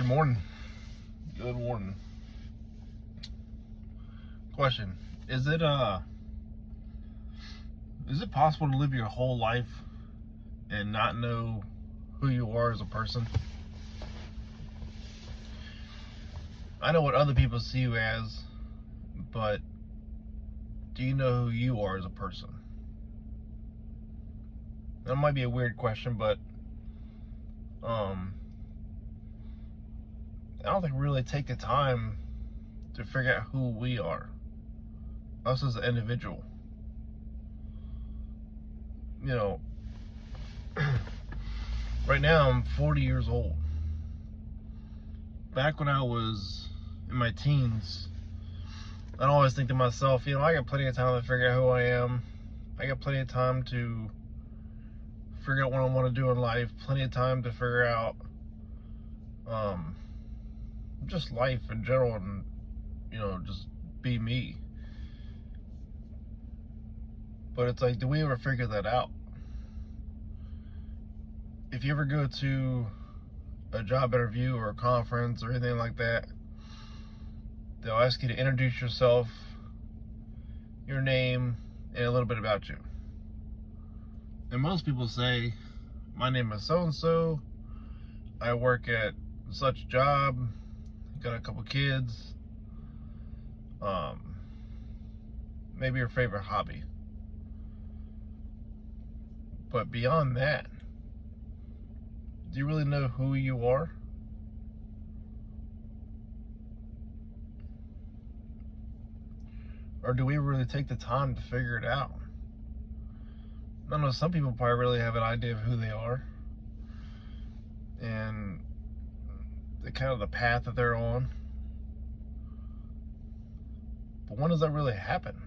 morning. Good morning. Question: is it possible to live your whole life and not know who you are as a person? I know what other people see you as, but do you know who you are as a person? That might be a weird question, but I don't think we really take the time to figure out who we are, us as an individual. You know, right now I'm 40 years old. Back when I was in my teens, I'd always think to myself, I got plenty of time to figure out who I am. I got plenty of time to figure out what I want to do in life. Plenty of time to figure out just life in general, and just be me. But it's like, do we ever figure that out? If you ever go to a job interview or a conference or anything like that, they'll ask you to introduce yourself, your name, and a little bit about you. And most people say, my name is so-and-so, I work at such job, got a couple kids, maybe your favorite hobby. But beyond that, do you really know who you are? Or do we really take the time to figure it out? I know some people probably really have an idea of who they are and the kind of the path that they're on. But when does that really happen?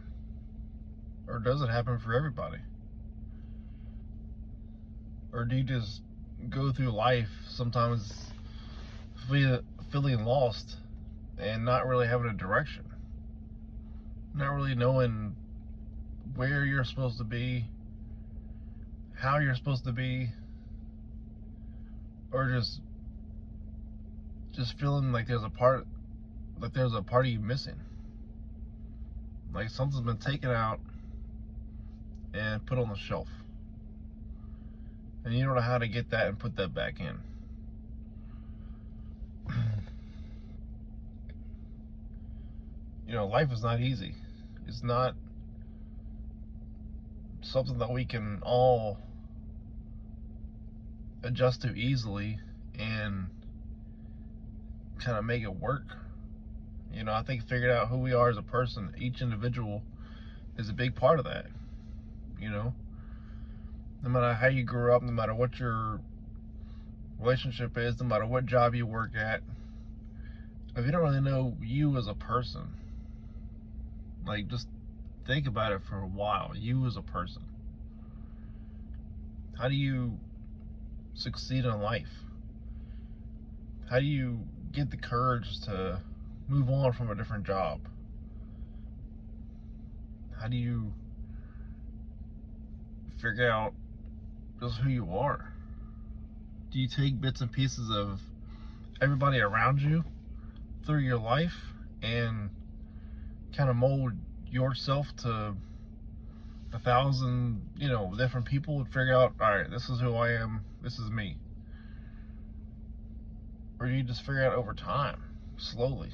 Or does it happen for everybody? Or do you just go through life sometimes feeling lost and not really having a direction? Not really knowing where you're supposed to be, how you're supposed to be, or just feeling like there's a part of you missing. Like something's been taken out and put on the shelf. And you don't know how to get that and put that back in. Life is not easy. It's not something that we can all adjust to easily and kind of make it work. I think figuring out who we are as a person, each individual, is a big part of that. No matter how you grew up, no matter what your relationship is, no matter what job you work at, if you don't really know you as a person, like, just think about it for a while. You as a person. How do you succeed in life? How do you get the courage to move on from a different job? How do you figure out just who you are? Do you take bits and pieces of everybody around you through your life and kind of mold yourself to 1,000, different people and figure out, all right, this is who I am, this is me? Or do you just figure out over time, slowly?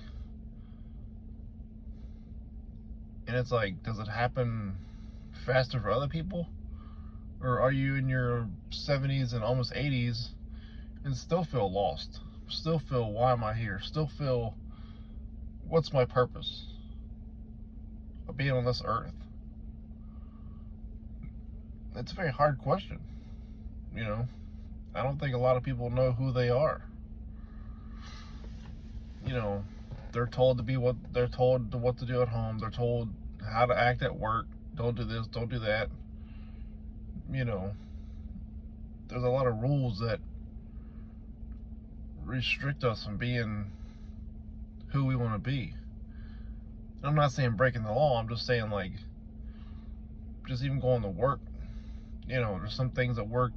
And it's like, does it happen faster for other people? Or are you in your 70s and almost 80s and still feel lost? Still feel, why am I here? Still feel, what's my purpose of being on this earth? It's a very hard question. I don't think a lot of people know who they are. They're told to be what to do at home. They're told how to act at work. Don't do this, don't do that. There's a lot of rules that restrict us from being who we want to be. I'm not saying breaking the law. I'm just saying, like, just even going to work. There's some things at work,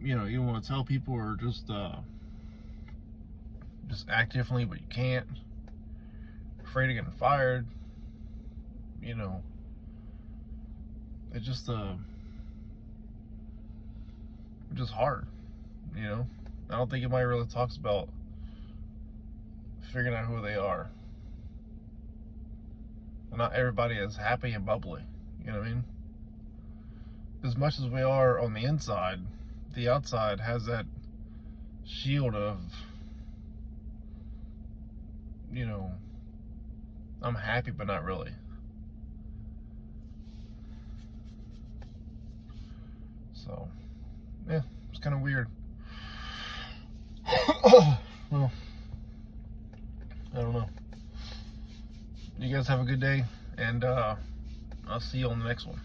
you want to tell people, or just just act differently, but you can't. Afraid of getting fired. You know, it's just hard. You know, I don't think anybody really talks about figuring out who they are. Not everybody is happy and bubbly. You know what I mean? As much as we are on the inside, the outside has that shield of, you know, I'm happy but not really. So, yeah, it's kind of weird. Well, I don't know. You guys have a good day, and I'll see you on the next one.